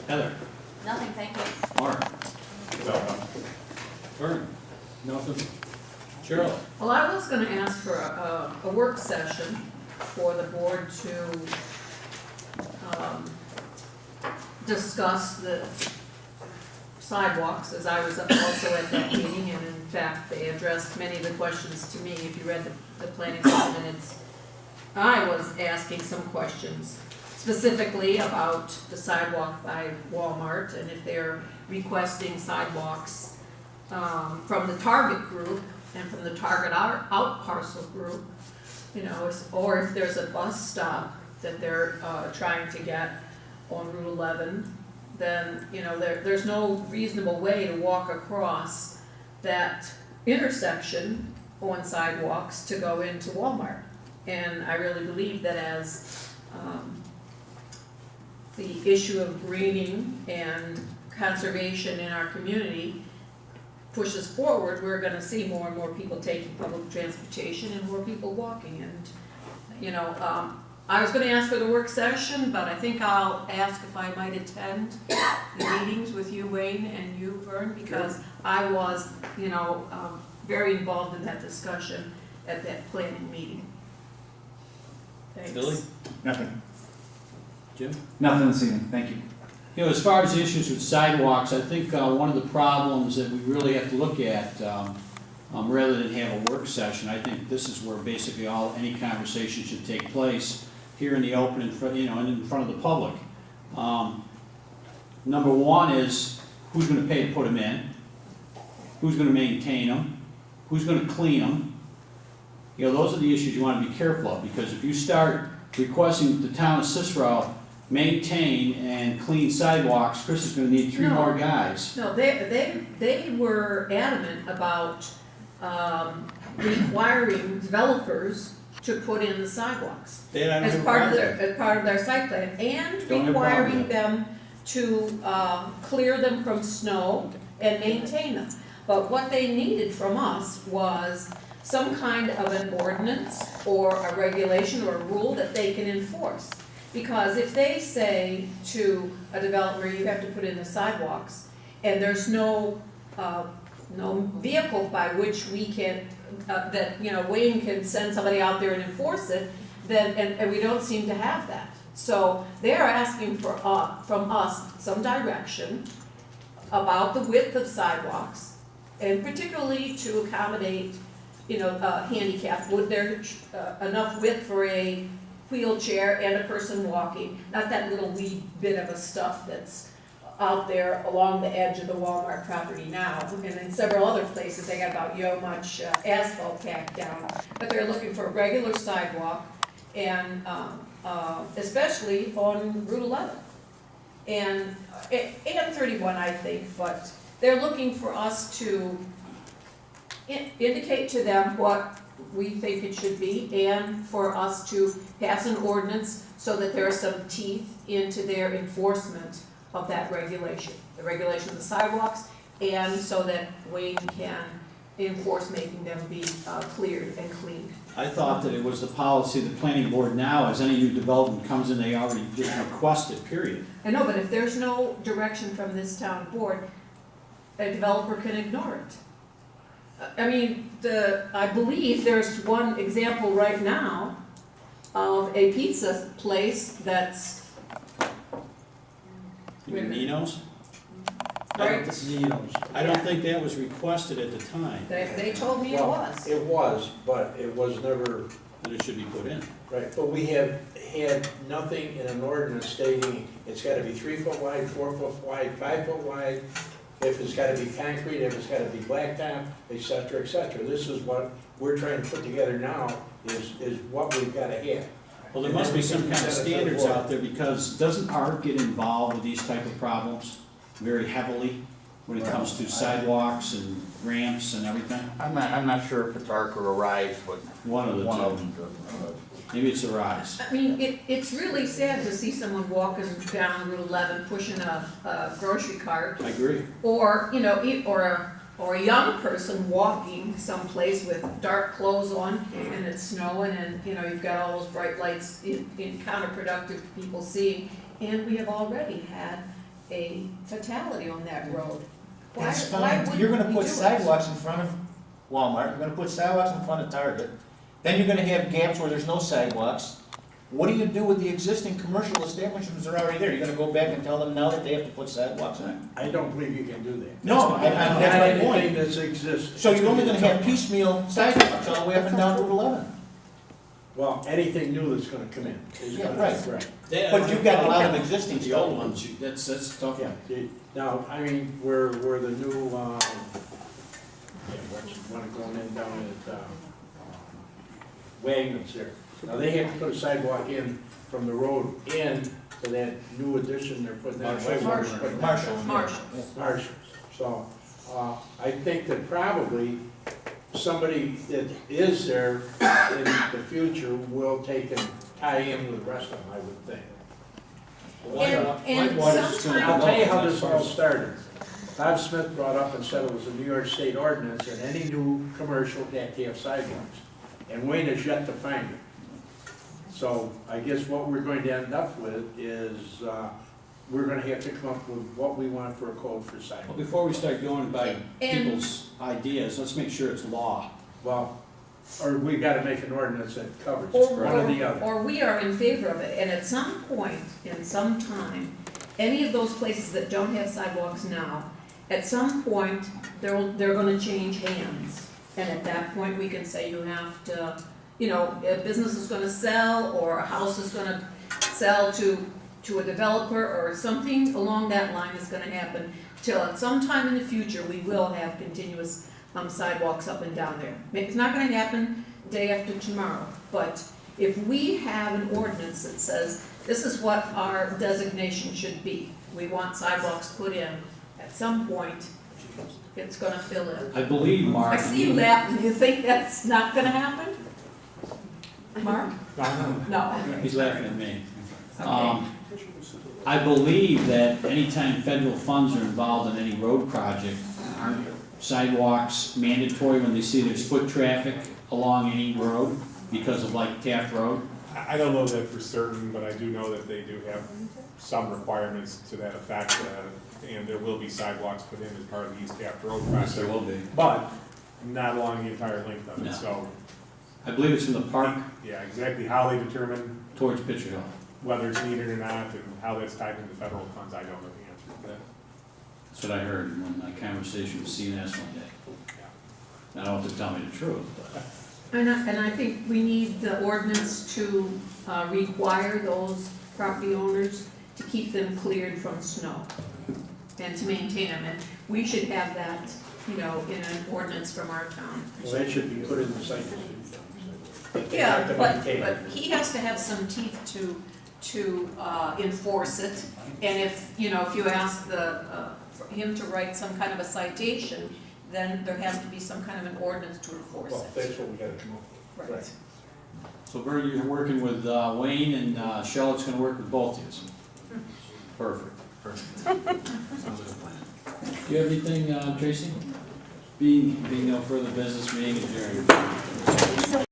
Heather? Nothing, thank you. Mark? Vern? Nothing? Cheryl? Well, I was gonna ask for a work session for the board to discuss the sidewalks, as I was also at that meeting, and in fact, they addressed many of the questions to me. If you read the planning board minutes, I was asking some questions specifically about the sidewalk by Walmart, and if they're requesting sidewalks from the target group and from the target out parcel group, you know, or if there's a bus stop that they're trying to get on Route 11, then, you know, there's no reasonable way to walk across that intersection on sidewalks to go into Walmart. And I really believe that as the issue of greening and conservation in our community pushes forward, we're gonna see more and more people taking public transportation and more people walking. And, you know, I was gonna ask for the work session, but I think I'll ask if I might attend the meetings with you, Wayne, and you, Vern, because I was, you know, very involved in that discussion at that planning meeting. Thanks. Billy? Nothing. Jim? Nothing this evening, thank you. You know, as far as the issues with sidewalks, I think one of the problems that we really have to look at, rather than have a work session, I think this is where basically any conversation should take place here in the open, in front of the public. Number one is, who's gonna pay to put them in? Who's gonna maintain them? Who's gonna clean them? You know, those are the issues you wanna be careful of, because if you start requesting the town of Cicero maintain and clean sidewalks, Chris is gonna need three more guys. No, they were adamant about requiring developers to put in the sidewalks as part of their site plan, and requiring them to clear them from snow and maintain them. But what they needed from us was some kind of an ordinance or a regulation or a rule that they can enforce. Because if they say to a developer, you have to put in the sidewalks, and there's no vehicle by which we can, Wayne can send somebody out there and enforce it, then, and we don't seem to have that. So they're asking for, from us some direction about the width of sidewalks, and particularly to accommodate, handicapped. Would there enough width for a wheelchair and a person walking, not that little wee bit of a stuff that's out there along the edge of the Walmart property now, and in several other places they got about much asphalt packed down, but they're looking for a regular sidewalk, and especially on Route 11 and 31, I think, but they're looking for us to indicate to them what we think it should be, and for us to pass an ordinance so that there are some teeth into their enforcement of that regulation, the regulation of the sidewalks, and so that Wayne can enforce making them be cleared and cleaned. I thought that it was the policy of the planning board now, as any new development comes in, they already just request it, period. I know, but if there's no direction from this town board, a developer can ignore it. I mean, I believe there's one example right now of a pizza place that's... You mean Nino's? Right. I don't think that was requested at the time, They told me it Well, was. It was, but it was never, that it should be put in. right, but we have had nothing in an ordinance stating it's gotta be 3 foot wide, 4 foot wide, 5 foot wide, if it's gotta be concrete, if it's gotta be blacktop, et cetera, et cetera. This is what we're trying to put together now, is what we've gotta have. Well, there must be some kind of standards out there, because doesn't art get involved with these type of problems very heavily when it comes to sidewalks and ramps and everything? I'm not sure if it's ARC or Arise, but One of the two. them. Maybe it's a rise. I mean, it's really sad to see someone walking down Route 11 pushing a grocery cart, I agree. or, or a young person walking someplace with dark clothes on and it's snowing, and, you've got all those bright lights in counterproductive to people seeing. And we have already had a fatality on that road. Why- That's why fine, wouldn't you're gonna we put do it? sidewalks in front of Walmart, you're gonna put sidewalks in front of Target, then you're gonna have gaps where there's no sidewalks. What do you do with the existing commercial establishments that are already there? You're gonna go back and tell them now that they have to put sidewalks in? I don't believe you can do that. No, that's my Anything point. that's exists. So you're only gonna have piecemeal sidewalks all the way up and down Route 11. Well, anything new that's gonna come in is Yeah, gonna, right. right. But you've got a lot of existing The old stuff. ones, that's a tough Yeah, one. now, I mean, where the new, what's one going in down at, Wagner's there. Now, they have to put a sidewalk in from the road in to that new addition they're putting in. Marshall. Marshall. Marshall. So, I think that probably somebody that is there in the future will take and tie in with the rest of them, I would think. And sometimes. I'll tell you how this all started. Bob Smith brought up and said it was a New York State ordinance and any new commercial had to have sidewalks. And Wayne has yet to find it. So I guess what we're going to end up with is, we're gonna have to come up with what we want for a code for Well, sidewalks. before we start going by And- people's ideas, let's make sure it's law. Well, or we gotta make an ordinance that covers Or, one or the other. or we are in favor of it, and at some point, in some time, any of those places that don't have sidewalks now, at some point, they're gonna change hands. And at that point, we can say you have to, you know, a business is gonna sell, or a house is gonna sell to a developer, or something along that line is gonna happen, till at some time in the future, we will have continuous sidewalks up and down there. It's not gonna happen day after tomorrow, but if we have an ordinance that says, this is what our designation should be, we want sidewalks put in, at some point, it's gonna fill in. I believe, Mark. I see you laughing, you think that's not gonna happen? Mark? No. He's laughing at me. Okay. I believe that anytime federal funds are involved in any road project, aren't sidewalks mandatory when they see there's foot traffic along any road because of like Taft Road? I don't know that for certain, but I do know that they do have some requirements to that effect, and there will be sidewalks put in as part of the East Taft Road Yes, there project, will be. but not along the entire length of No. it, so, I believe it's from the park yeah, exactly how they determine towards Pitcher Hill. whether it's needed or not, and how that's tied into federal funds, I don't know the answer to that. That's what I heard in my conversation with CNS one day. I don't have to tell me the truth, but. And I think we need the ordinance to require those property owners to keep them cleared from snow and to maintain them. And we should have that, you know, in an ordinance from our town. Well, that should be put in the site. Yeah, but he has to have some teeth to enforce it. And if, you know, if you ask for him to write some kind of a citation, then there has to be some kind of an ordinance to enforce Well, it. that's what we gotta come up with. Right. So Bert, you're working with Wayne, and Charlotte's gonna work with both of you. Perfect. Do you have anything, Tracy? Being no further business, meeting adjourned.